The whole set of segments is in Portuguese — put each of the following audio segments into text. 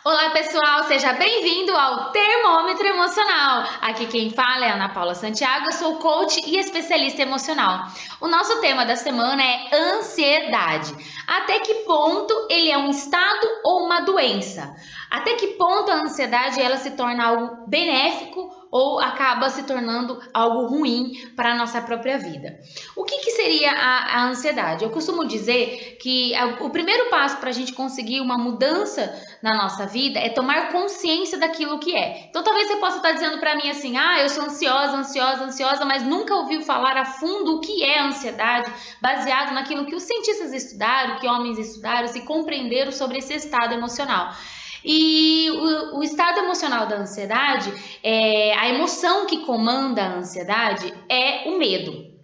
Olá pessoal, seja bem-vindo ao Termômetro Emocional. Aqui quem fala é Ana Paula Santiago, eu sou coach e especialista emocional. O nosso tema da semana é ansiedade. Até que ponto ele é um estado ou uma doença? Até que ponto a ansiedade ela se torna algo benéfico ou acaba se tornando algo ruim para a nossa própria vida? O que seria a ansiedade? Eu costumo dizer que o primeiro passo para a gente conseguir uma mudança na nossa vida é tomar consciência daquilo que é. Então talvez você possa estar dizendo para mim assim, eu sou ansiosa, mas nunca ouviu falar a fundo o que é ansiedade, baseado naquilo que os cientistas estudaram, que homens estudaram, se compreenderam sobre esse estado emocional. E o estado emocional da ansiedade, a emoção que comanda a ansiedade é o medo.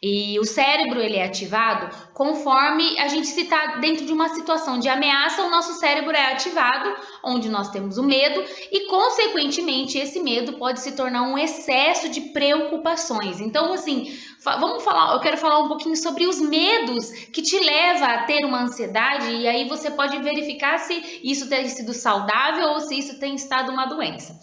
E o cérebro ele é ativado conforme a gente está dentro de uma situação de ameaça, o nosso cérebro é ativado, onde nós temos o medo e, consequentemente, esse medo pode se tornar um excesso de preocupações. Então, assim, eu quero falar um pouquinho sobre os medos que te levam a ter uma ansiedade e aí você pode verificar se isso tem sido saudável ou se isso tem estado uma doença.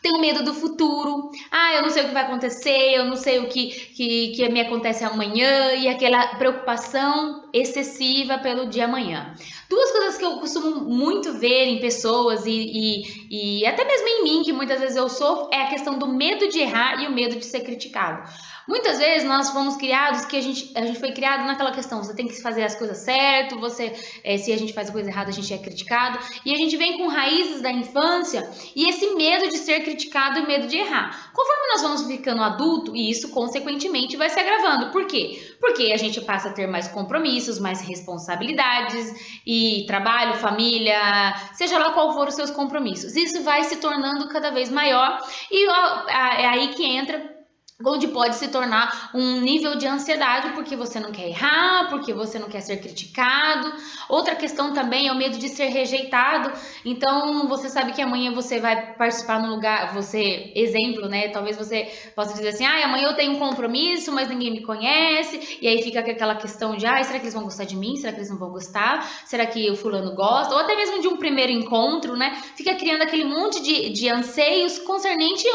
Tenho medo do futuro, eu não sei o que vai acontecer, eu não sei o que me acontece amanhã e aquela preocupação excessiva pelo dia amanhã. Duas coisas que eu costumo muito ver em pessoas e até mesmo em mim, que muitas vezes eu sofro, é a questão do medo de errar e o medo de ser criticado. Muitas vezes nós fomos criados que a gente foi criado naquela questão, você tem que fazer as coisas certo, se a gente faz a coisa errada a gente é criticado, e a gente vem com raízes da infância e esse medo de ser criticado e medo de errar. Conforme nós vamos ficando adulto, e isso consequentemente vai se agravando. Por quê? Porque a gente passa a ter mais compromissos, mais responsabilidades e trabalho, família, seja lá qual for os seus compromissos. Isso vai se tornando cada vez maior e é aí que entra onde pode se tornar um nível de ansiedade porque você não quer errar, porque você não quer ser criticado. Outra questão também é o medo de ser rejeitado. Então, você sabe que amanhã você vai participar no lugar, exemplo, né? Talvez você possa dizer assim, amanhã eu tenho um compromisso, mas ninguém me conhece. E aí fica aquela questão de, será que eles vão gostar de mim? Será que eles não vão gostar? Será que o fulano gosta? Ou até mesmo de um primeiro encontro, né? Fica criando aquele monte de anseios concernente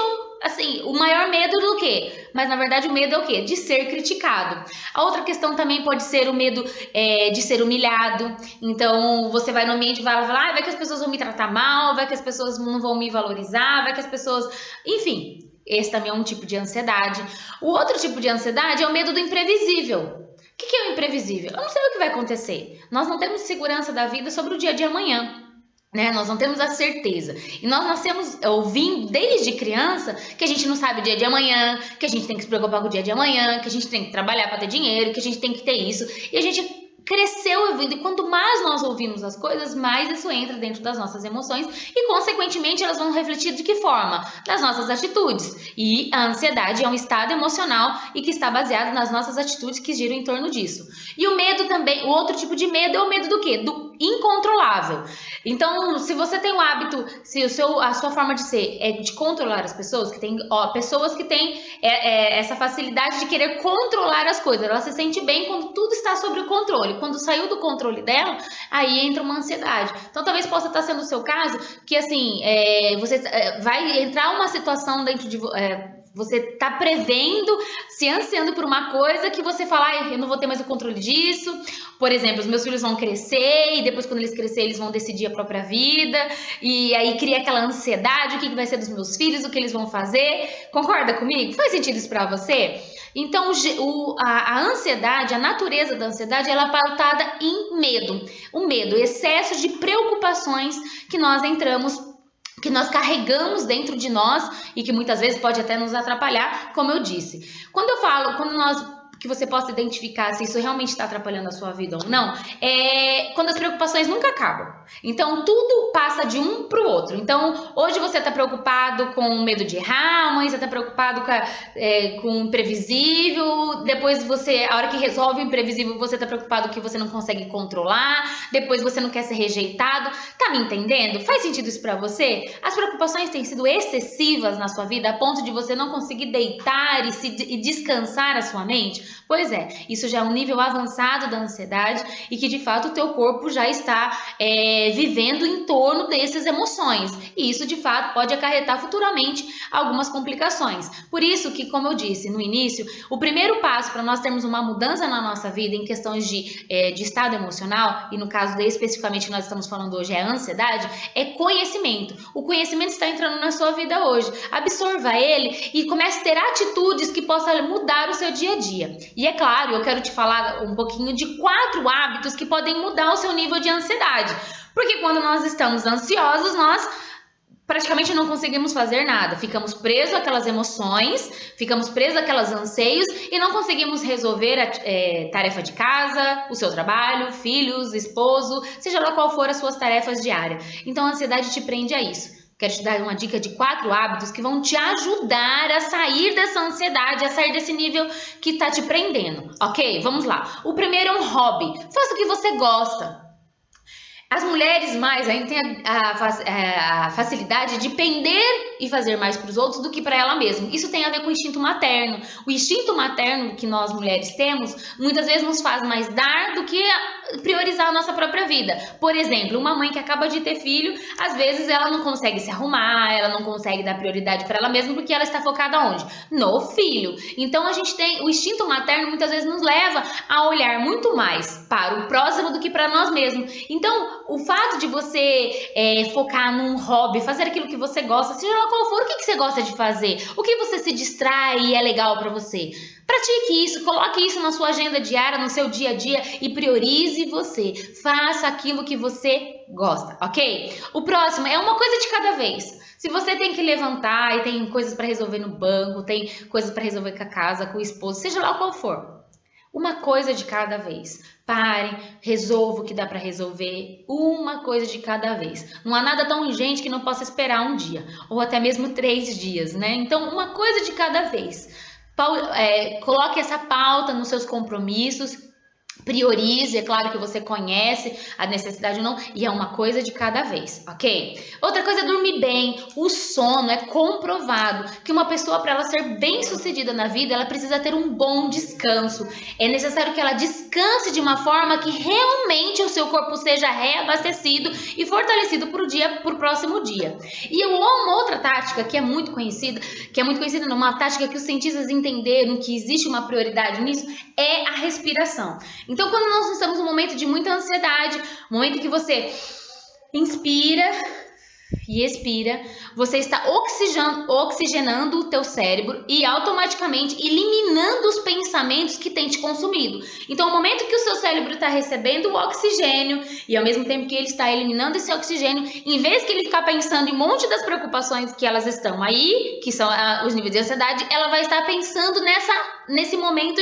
o maior medo do quê? Mas na verdade o medo é o quê? De ser criticado. A outra questão também pode ser o medo de ser humilhado. Então você vai no ambiente e vai falar, vai que as pessoas vão me tratar mal, vai que as pessoas não vão me valorizar, vai que as pessoas... Enfim, esse também é um tipo de ansiedade. O outro tipo de ansiedade é o medo do imprevisível. O que é o imprevisível? Eu não sei o que vai acontecer. Nós não temos segurança da vida sobre o dia de amanhã. Nós não temos a certeza. E nós nascemos ouvindo desde criança que a gente não sabe o dia de amanhã, que a gente tem que se preocupar com o dia de amanhã, que a gente tem que trabalhar para ter dinheiro, que a gente tem que ter isso. E a gente cresceu ouvindo, e quanto mais nós ouvimos as coisas, mais isso entra dentro das nossas emoções e, consequentemente, elas vão refletir de que forma? Das nossas atitudes. E a ansiedade é um estado emocional e que está baseado nas nossas atitudes que giram em torno disso. E o medo também, o outro tipo de medo é o medo do quê? Do incontrolável. Então, se você tem o hábito, se a sua forma de ser é de controlar as pessoas, que tem pessoas que têm essa facilidade de querer controlar as coisas, ela se sente bem quando tudo está sob o controle. Quando saiu do controle dela, aí entra uma ansiedade. Então, talvez possa estar sendo o seu caso, que assim, você vai entrar uma situação dentro de... você está prevendo, se ansiando por uma coisa que você fala, eu não vou ter mais o controle disso. Por exemplo, os meus filhos vão crescer e depois quando eles crescerem eles vão decidir a própria vida. E aí cria aquela ansiedade, o que vai ser dos meus filhos, o que eles vão fazer. Concorda comigo? Faz sentido isso para você? Então, a ansiedade, a natureza da ansiedade, ela é pautada em medo. O medo, excesso de preocupações que nós que nós carregamos dentro de nós e que muitas vezes pode até nos atrapalhar, como eu disse. Que você possa identificar se isso realmente está atrapalhando a sua vida ou não, quando as preocupações nunca acabam. Então, tudo passa de um para o outro. Então, hoje você está preocupado com medo de errar, amanhã você está preocupado com o imprevisível, depois a hora que resolve o imprevisível, você está preocupado que você não consegue controlar, depois você não quer ser rejeitado. Tá me entendendo? Faz sentido isso para você? As preocupações têm sido excessivas na sua vida a ponto de você não conseguir deitar e descansar a sua mente? Pois é, isso já é um nível avançado da ansiedade e que de fato o teu corpo já está vivendo em torno dessas emoções. E isso de fato pode acarretar futuramente algumas complicações. Por isso que, como eu disse no início, o primeiro passo para nós termos uma mudança na nossa vida em questões de estado emocional, e no caso especificamente que nós estamos falando hoje é a ansiedade, é conhecimento. O conhecimento está entrando na sua vida hoje. Absorva ele e comece a ter atitudes que possam mudar o seu dia a dia. E é claro, eu quero te falar um pouquinho de 4 hábitos que podem mudar o seu nível de ansiedade. Porque quando nós estamos ansiosos, nós praticamente não conseguimos fazer nada, ficamos presos àquelas emoções, ficamos presos àquelas anseios e não conseguimos resolver a tarefa de casa, o seu trabalho, filhos, esposo, seja lá qual for as suas tarefas diárias. Então a ansiedade te prende a isso. Quero te dar uma dica de 4 hábitos que vão te ajudar a sair dessa ansiedade, a sair desse nível que está te prendendo, ok? Vamos lá. O primeiro é um hobby. Faça o que você gosta. As mulheres mais ainda têm a facilidade de pender e fazer mais para os outros do que para ela mesma. Isso tem a ver com o instinto materno. O instinto materno que nós mulheres temos, muitas vezes nos faz mais dar do que priorizar a nossa própria vida. Por exemplo, uma mãe que acaba de ter filho, às vezes ela não consegue se arrumar, ela não consegue dar prioridade para ela mesma porque ela está focada onde? No filho. Então a gente tem o instinto materno muitas vezes nos leva a olhar muito mais para o próximo do que para nós mesmos. Então o fato de você focar num hobby, fazer aquilo que você gosta, seja lá qual for, o que você gosta de fazer, o que você se distrai e é legal para você. Pratique isso, coloque isso na sua agenda diária, no seu dia a dia e priorize você. Faça aquilo que você gosta, ok? O próximo é uma coisa de cada vez. Se você tem que levantar e tem coisas para resolver no banco, tem coisas para resolver com a casa, com o esposo, seja lá qual for. Uma coisa de cada vez. Pare, resolva o que dá para resolver, uma coisa de cada vez. Não há nada tão urgente que não possa esperar um dia, ou até mesmo 3 dias, né? Então, uma coisa de cada vez. Coloque essa pauta nos seus compromissos. Priorize, é claro que você conhece a necessidade ou não, e é uma coisa de cada vez, ok? Outra coisa é dormir bem. O sono é comprovado que uma pessoa, para ela ser bem sucedida na vida, ela precisa ter um bom descanso. É necessário que ela descanse de uma forma que realmente o seu corpo seja reabastecido e fortalecido para o próximo dia. E eu amo uma outra tática que é muito conhecida, uma tática que os cientistas entenderam que existe uma prioridade nisso, é a respiração. Então, quando nós estamos num momento de muita ansiedade, momento que você inspira e expira, você está oxigenando o teu cérebro e automaticamente eliminando os pensamentos que têm te consumido. Então, o momento que o seu cérebro está recebendo o oxigênio e ao mesmo tempo que ele está eliminando esse oxigênio, em vez que ele ficar pensando em um monte das preocupações que elas estão aí, que são os níveis de ansiedade, ela vai estar pensando nesse momento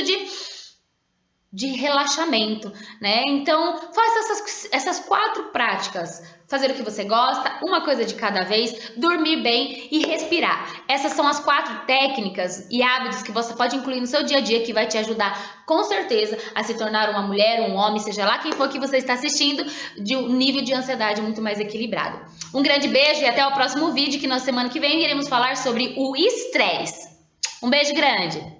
de relaxamento, né? Então, faça essas 4 práticas. Fazer o que você gosta, uma coisa de cada vez, dormir bem e respirar. Essas são as 4 técnicas e hábitos que você pode incluir no seu dia a dia que vai te ajudar, com certeza, a se tornar uma mulher, um homem, seja lá quem for que você está assistindo, de um nível de ansiedade muito mais equilibrado. Um grande beijo e até o próximo vídeo, que na semana que vem iremos falar sobre o estresse. Um beijo grande!